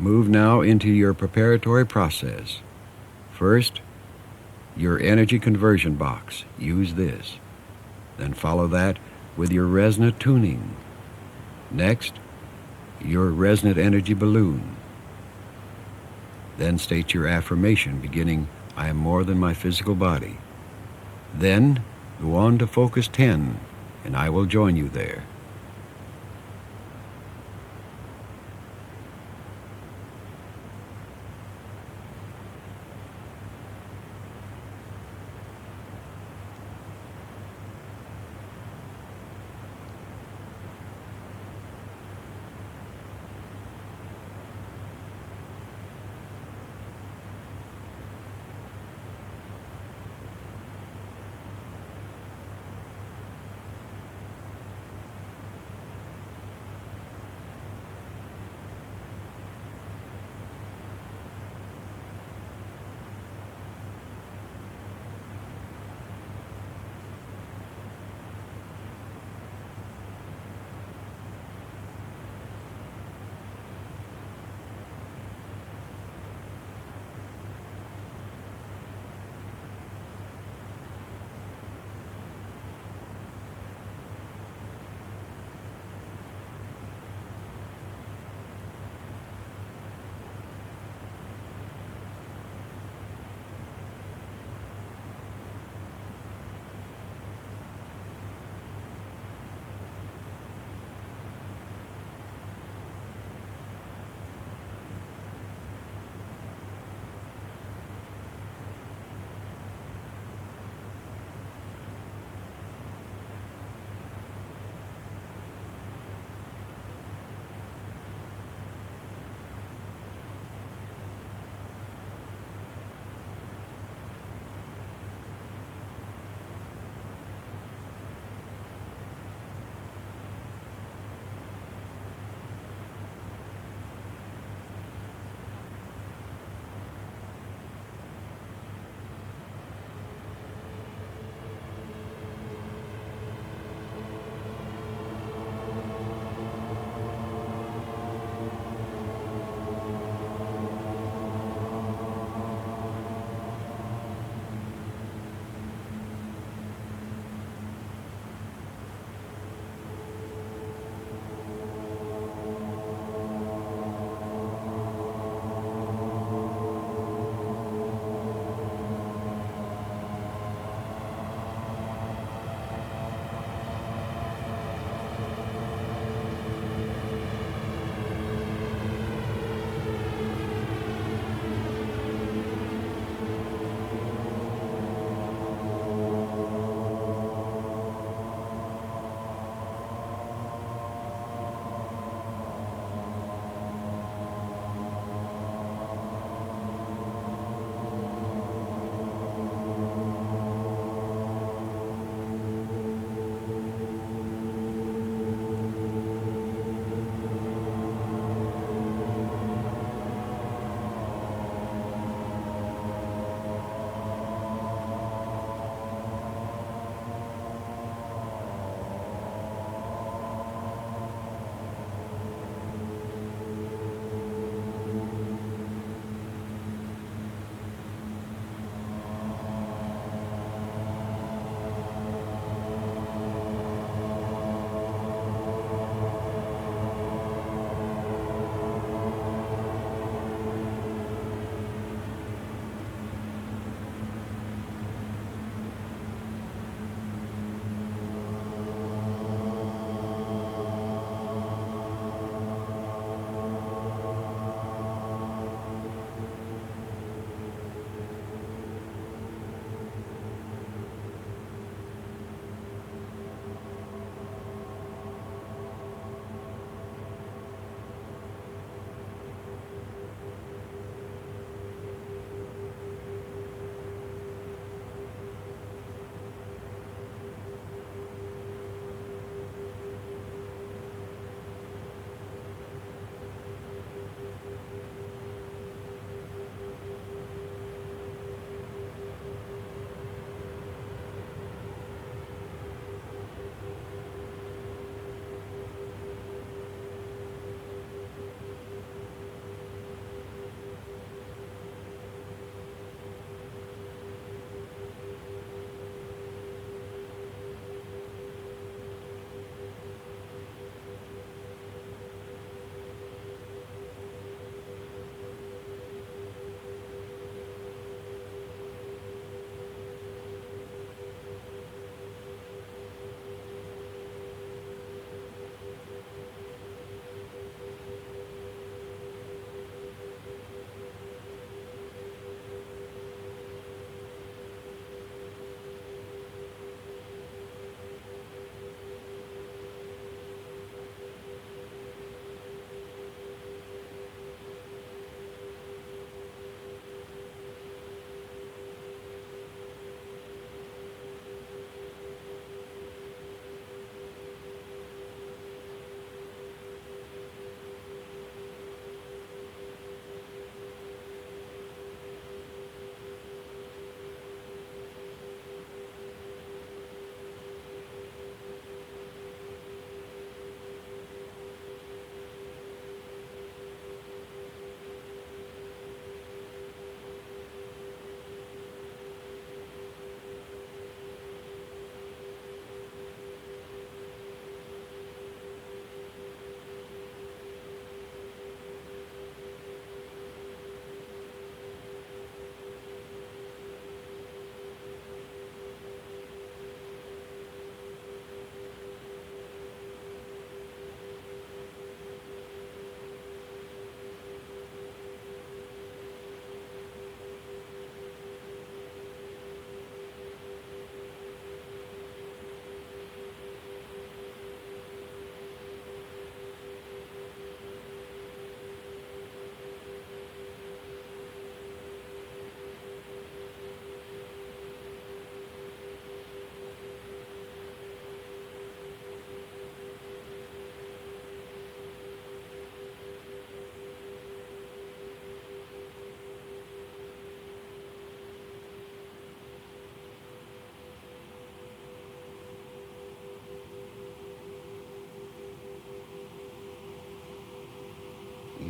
Move now into your preparatory process. First, your energy conversion box. Use this. Then follow that with your resonant tuning. Next, your resonant energy balloon. Then state your affirmation beginning, I am more than my physical body. Then go on to focus 10, and I will join you there.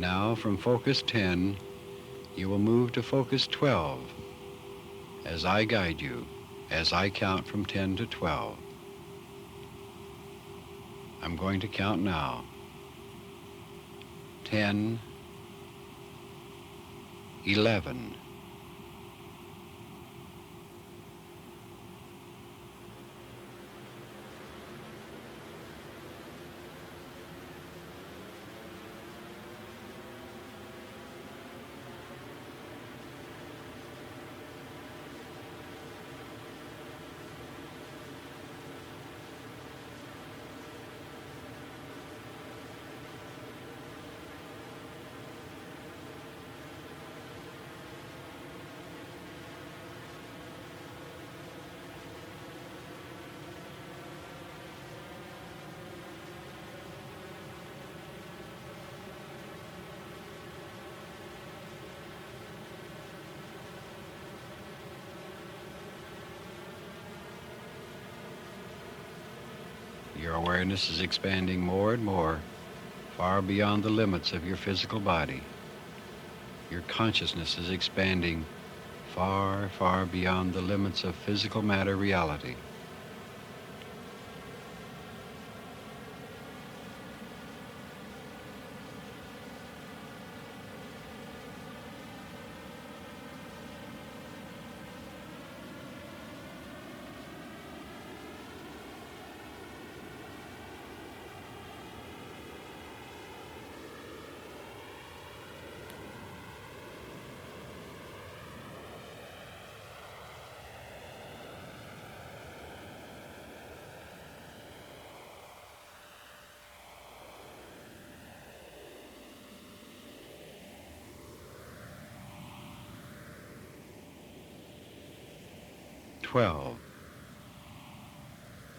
Now from focus 10, you will move to focus 12 as I guide you, as I count from 10 to 12. I'm going to count now. 10, 11, Your awareness is expanding more and more, far beyond the limits of your physical body. Your consciousness is expanding far, far beyond the limits of physical matter reality.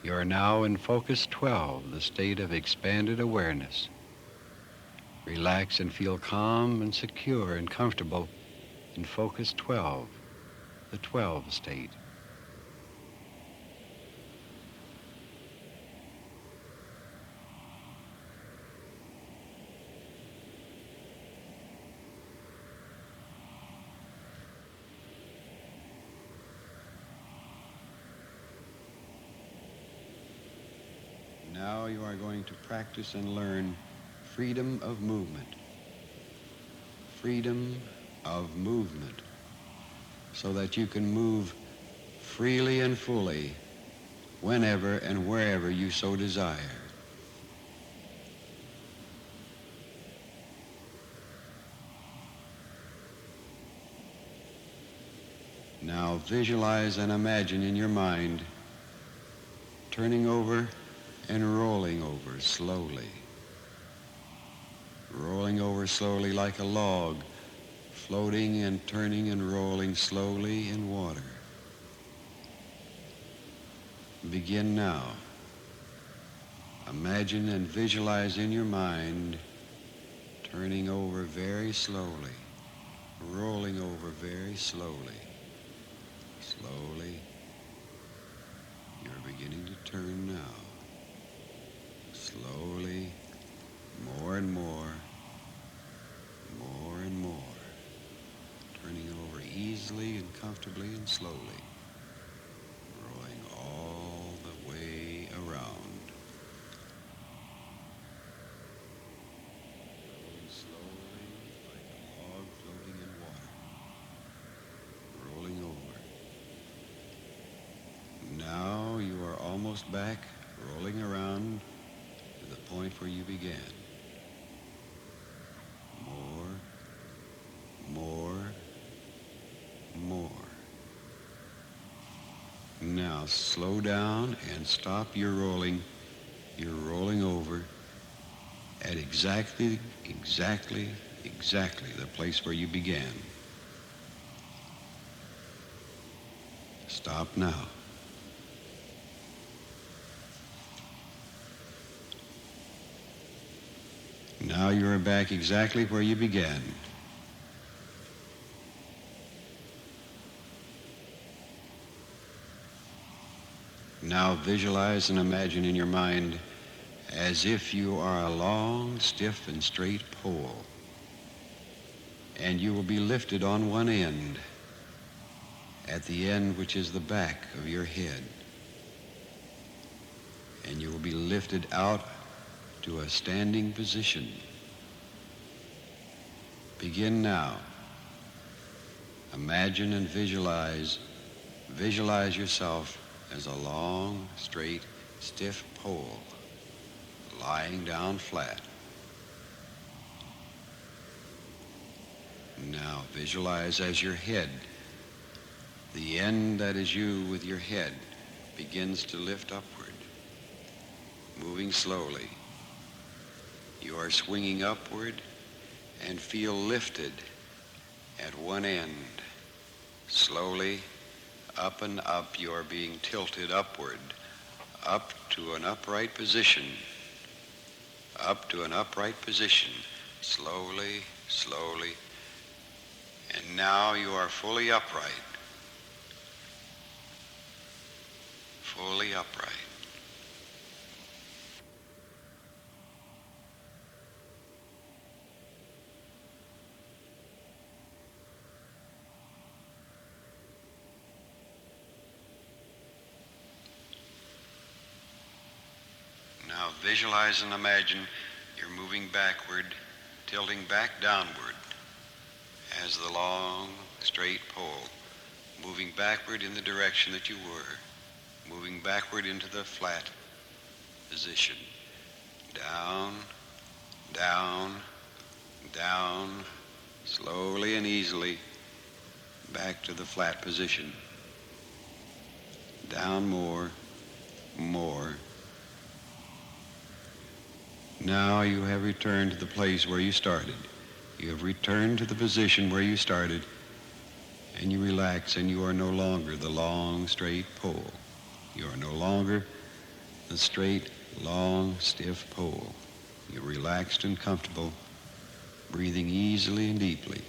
You are now in focus 12, the state of expanded awareness. Relax and feel calm and secure and comfortable in focus 12, the 12 state. Now you are going to practice and learn freedom of movement. Freedom of movement, so that you can move freely and fully whenever and wherever you so desire. Now visualize and imagine in your mind turning over and rolling over slowly. Rolling over slowly like a log, floating and turning and rolling slowly in water. Begin now. Imagine and visualize in your mind turning over very slowly, rolling over very slowly. Slowly, you're beginning to turn now. Slowly, more and more, more and more, turning over easily and comfortably and slowly, rolling all the way around. Rolling slowly like a log floating in water, rolling over. Now you are almost back, rolling around to the point where you began. More, more, more. Now slow down and stop your rolling. You're rolling over at exactly the place where you began. Stop now. Now you're back exactly where you began. Now visualize and imagine in your mind as if you are a long, stiff, and straight pole. and you will be lifted on one end, at the end which is the back of your head. And you will be lifted out to a standing position. Begin now. Imagine and visualize yourself as a long, straight, stiff pole lying down flat. Now visualize as your head, the end that is you with your head, begins to lift upward, moving slowly. You are swinging upward and feel lifted at one end. Slowly, up and up, you are being tilted upward, up to an upright position, up to an upright position, slowly, slowly. And now you are fully upright, fully upright. Now visualize and imagine you're moving backward, tilting back downward as the long, straight pole, moving backward in the direction that you were, moving backward into the flat position. Down, down, down, slowly and easily, back to the flat position. Down more, more. Now you have returned to the place where you started. You have returned to the position where you started, and you relax, and you are no longer the long, straight pole. You are no longer the straight, long, stiff pole. You're relaxed and comfortable, breathing easily and deeply.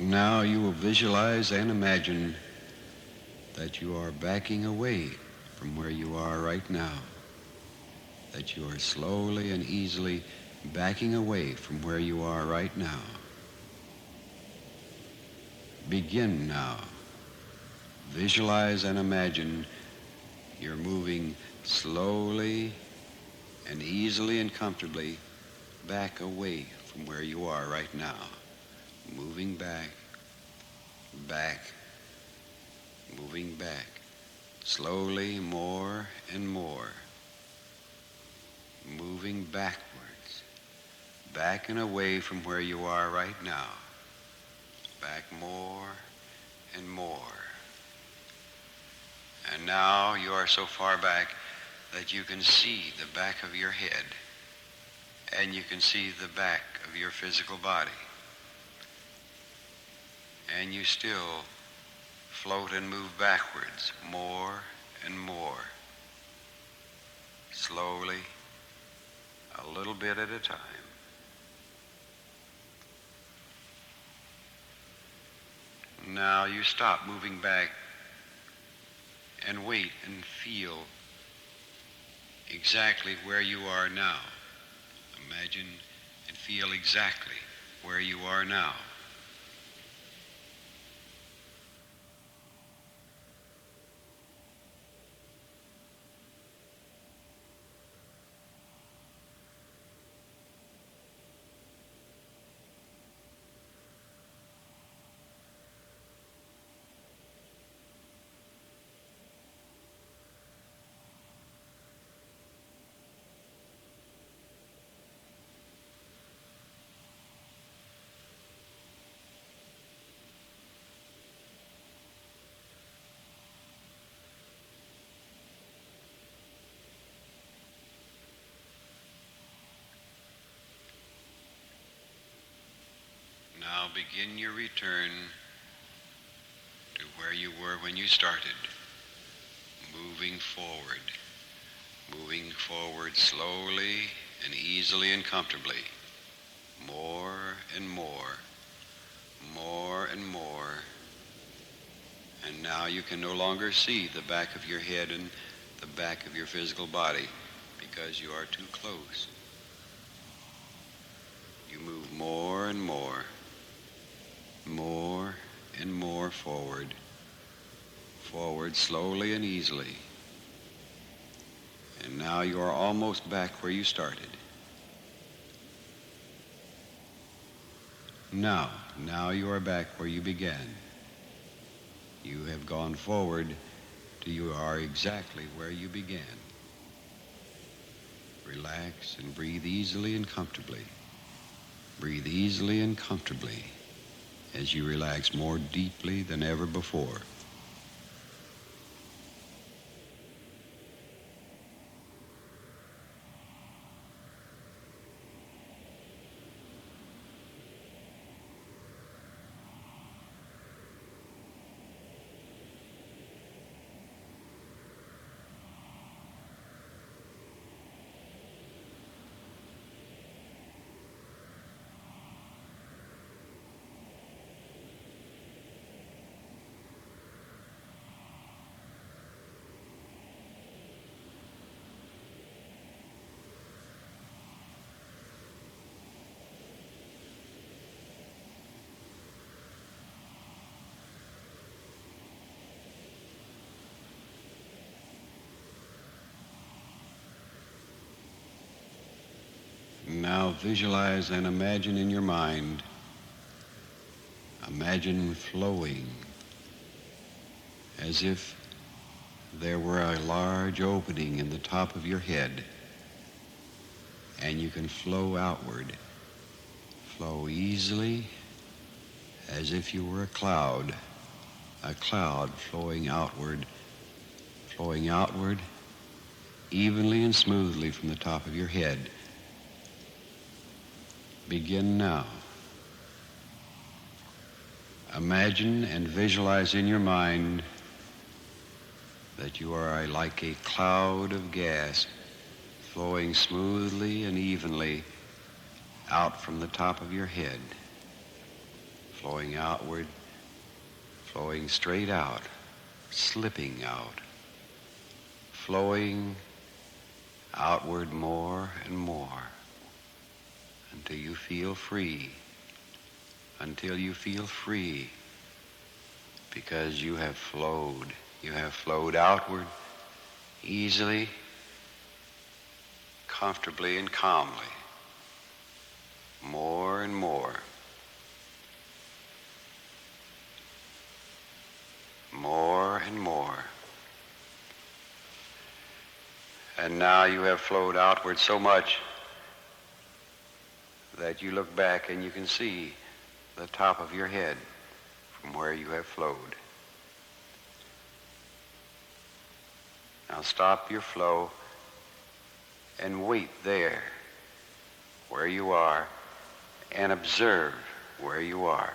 Now you will visualize and imagine that you are backing away from where you are right now, that you are slowly and easily backing away from where you are right now. Begin now. Visualize and imagine you're moving slowly and easily and comfortably back away from where you are right now. Moving back, back, moving back, slowly, more and more, moving backwards, back and away from where you are right now, back more and more. And now you are so far back that you can see the back of your head, and you can see the back of your physical body. And you still float and move backwards more and more, slowly, a little bit at a time. Now you stop moving back and wait and feel exactly where you are now. Imagine and feel exactly where you are now. begin your return to where you were when you started, moving forward slowly and easily and comfortably, more and more, more and more. And now you can no longer see the back of your head and the back of your physical body because you are too close. You move more and more forward, slowly and easily. And now you are almost back where you started. Now you are back where you began. You have gone forward till you are exactly where you began. Relax and breathe easily and comfortably. Breathe easily and comfortably as you relax more deeply than ever before. Now visualize and imagine in your mind, imagine flowing as if there were a large opening in the top of your head and you can flow outward. Flow easily as if you were a cloud flowing outward evenly and smoothly from the top of your head. Begin now. Imagine and visualize in your mind that you are like a cloud of gas flowing smoothly and evenly out from the top of your head, flowing outward, flowing straight out, slipping out, flowing outward more and more until you feel free, because you have flowed outward easily, comfortably and calmly, more and more, more and more. And now you have flowed outward so much that you look back and you can see the top of your head from where you have flowed. Now stop your flow and wait there where you are and observe where you are.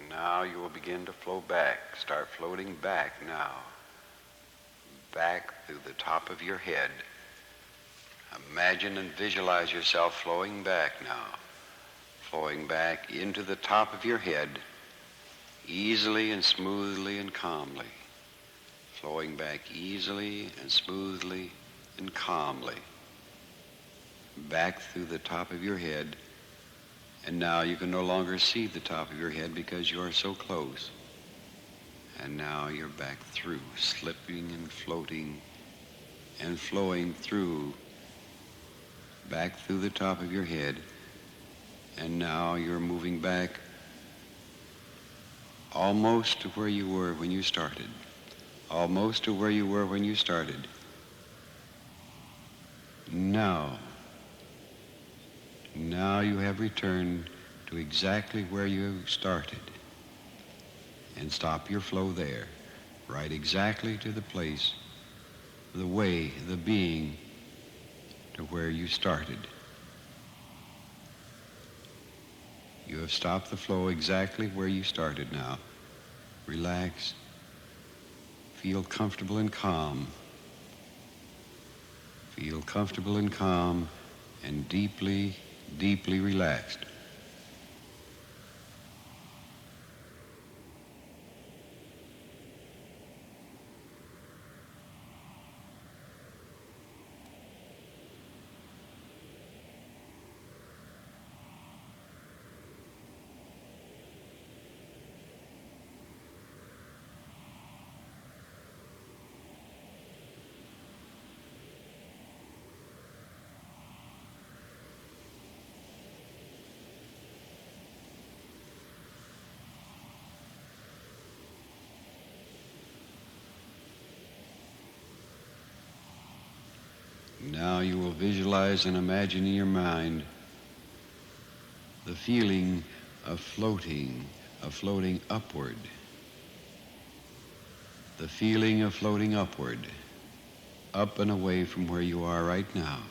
Now you will begin to flow back. Start floating back now. Back through the top of your head. Imagine and visualize yourself flowing back now. Flowing back into the top of your head. easily and smoothly and calmly, flowing back easily and smoothly and calmly, back through the top of your head. And now you can no longer see the top of your head because you are so close. And now you're back through, slipping and floating and flowing through, back through the top of your head. And now you're moving back almost to where you were when you started. Almost to where you were when you started. Now you have returned to exactly where you started. And stop your flow there. Right exactly to the place, the way, the being, to where you started. You have stopped the flow exactly where you started now. Relax. Feel comfortable and calm. Feel comfortable and calm and deeply, deeply relaxed. Now you will visualize and imagine in your mind the feeling of floating upward. The feeling of floating upward, up and away from where you are right now.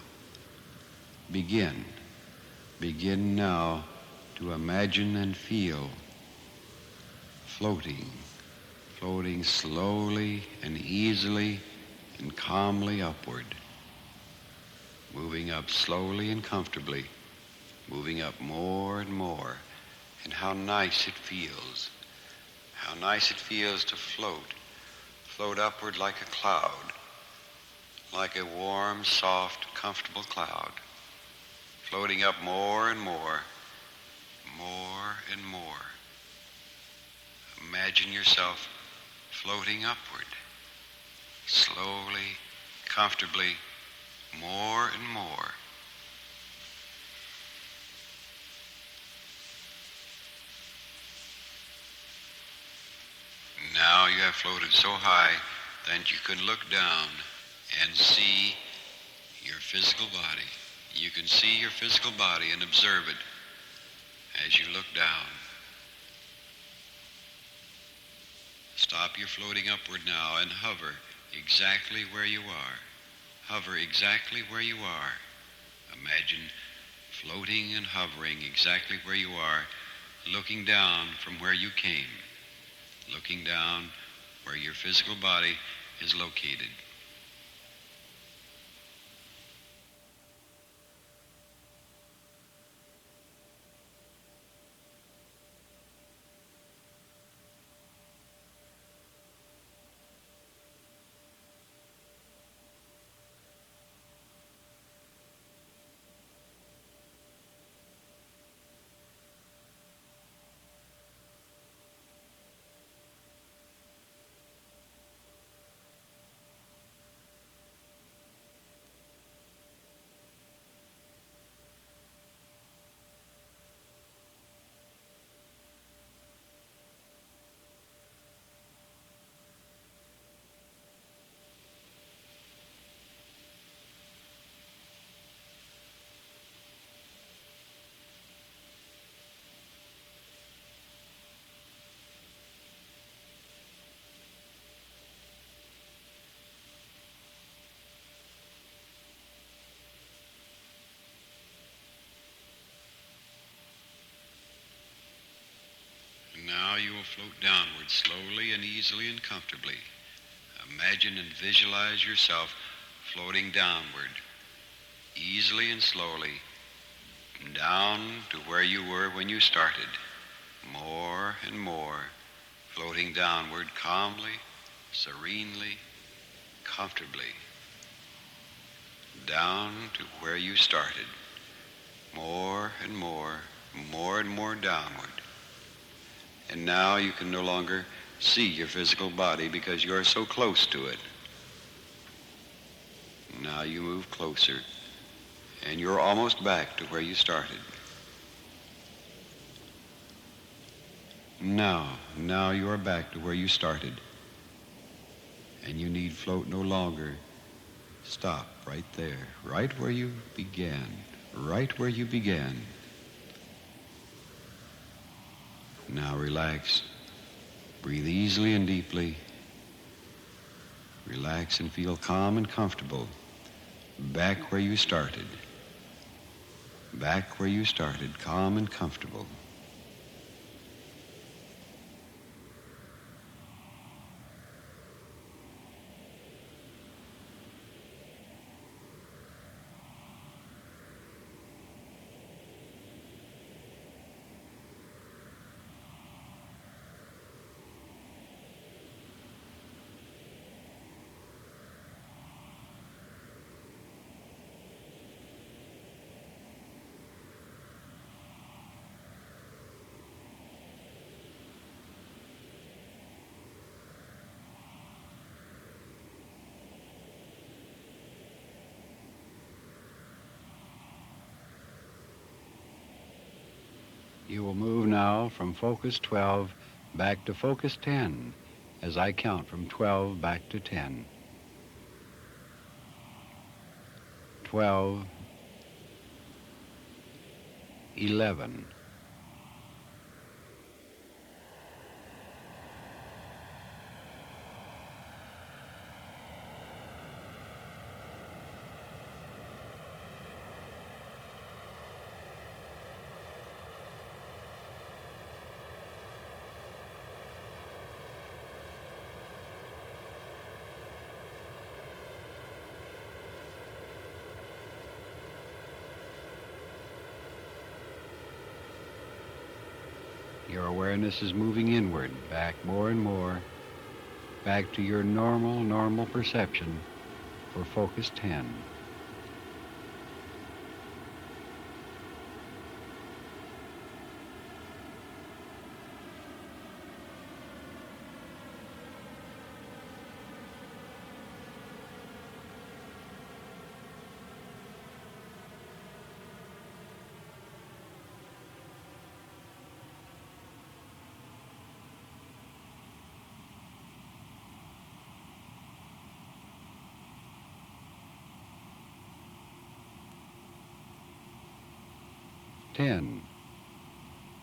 Begin now to imagine and feel floating slowly and easily and calmly upward. Moving up slowly and comfortably, moving up more and more. And how nice it feels. How nice it feels to float upward like a cloud, like a warm, soft, comfortable cloud, floating up more and more, more and more. Imagine yourself floating upward, slowly, comfortably, more and more. Now you have floated so high that you can look down and see your physical body. You can see your physical body and observe it as you look down. Stop your floating upward now and hover exactly where you are. Hover exactly where you are. Imagine floating and hovering exactly where you are, looking down from where you came, looking down where your physical body is located. Now you will float downward slowly and easily and comfortably. Imagine and visualize yourself floating downward, easily and slowly, down to where you were when you started, more and more, floating downward calmly, serenely, comfortably, down to where you started, more and more, more and more downward. And now you can no longer see your physical body because you're so close to it. Now you move closer, and you're almost back to where you started. Now you are back to where you started, and you need float no longer. Stop right there, right where you began, right where you began. Now relax. Breathe easily and deeply. Relax and feel calm and comfortable. Back where you started. Back where you started, calm and comfortable. You will move now from focus 12 back to focus 10 as I count from 12 back to 10. 12, 11, Your awareness is moving inward, back more and more, back to your normal perception for focus 10.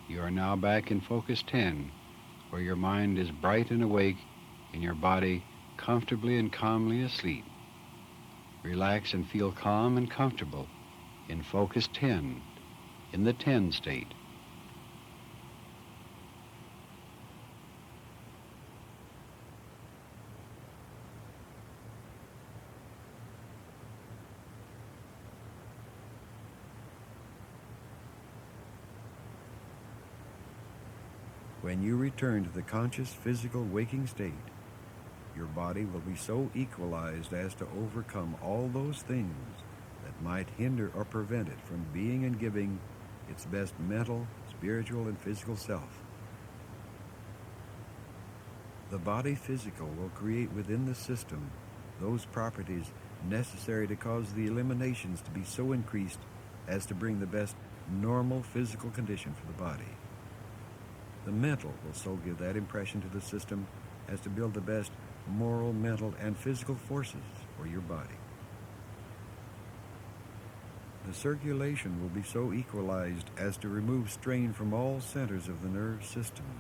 You are now back in focus 10, where your mind is bright and awake and your body comfortably and calmly asleep. Relax and feel calm and comfortable in focus 10, in the 10 state. When you return to the conscious physical waking state, your body will be so equalized as to overcome all those things that might hinder or prevent it from being and giving its best mental, spiritual, and physical self. The body physical will create within the system those properties necessary to cause the eliminations to be so increased as to bring the best normal physical condition for the body. The mental will so give that impression to the system as to build the best moral, mental, and physical forces for your body. The circulation will be so equalized as to remove strain from all centers of the nerve system.